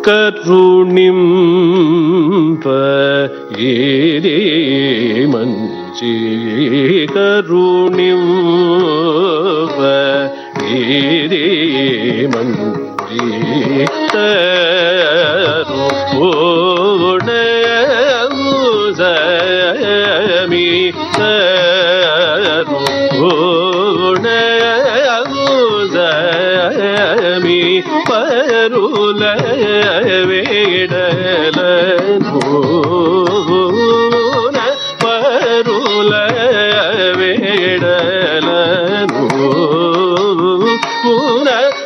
కరుణింప ఏది మంచి కరుణింప ఏది మంచి తరుణముజమి తరుణముజమి పరుల వేడలను పరుల వేడలను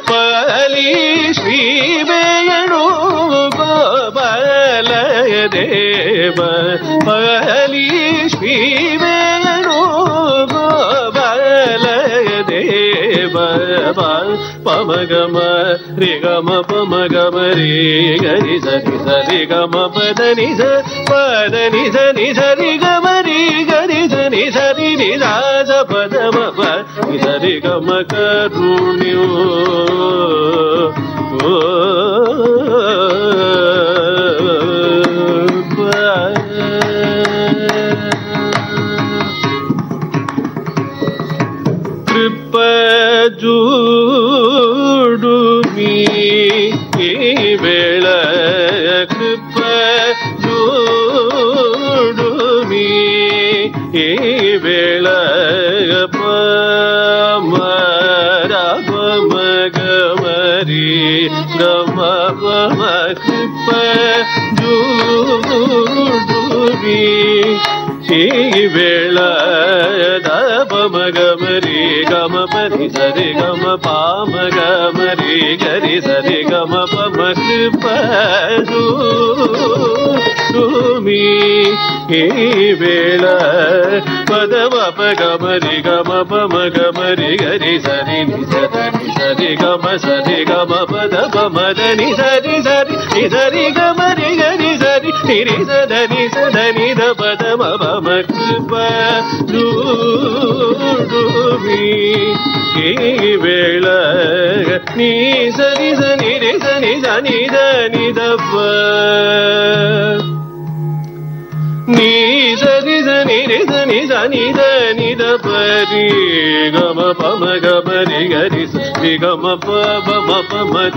పలి శ్రీ వేణు గోపాలయ దేవ పలి శ్రీ వేణు గోపాలయ దేవ పమగమ రి గమ పమగమ రే గరి సరి సరి గమ పదని పదని సని సరి గమ రి గరి సని సరి ని రాజ పదమ సరి గమ కరుణ్యో కృపజూడు మీ వేళ కృపజూడు మీ వేళ పమర పమగమరి గమ పమ కృపజూడు మీ వేళ దమగమరి గమ పరి సరి గమ పామ గమరి గరి సరి గమ పమ కృపమి వేళ పదమ పగమరి గమ పమ గమరి గరి సరి ని సరి గమ పద పమదని సరి సరి సరి గమరి గరి సరి నిరి సదని సదని ద పదమ పమ కృపమి వేళ నీ సరి సని రి సని సని దని దప్ప నీ సరి సని రి సని సని దని దపరి గమ పమ గమరి గరి రి గమ పమ పమ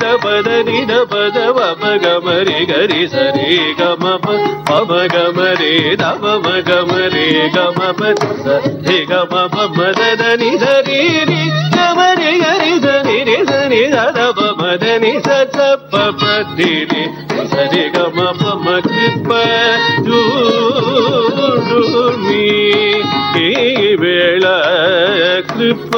ద పద ని ద పద పమ గమరి గరి సరి గమ పమ గమరి ద పమ గమరి గమ పద రి గమ పమ ద ని సరి రి గమరి గరి సని రి సని ద పమ ద ని స పమ ది ని సరి గమ పమ కృప జూడు మీ వేళ కృప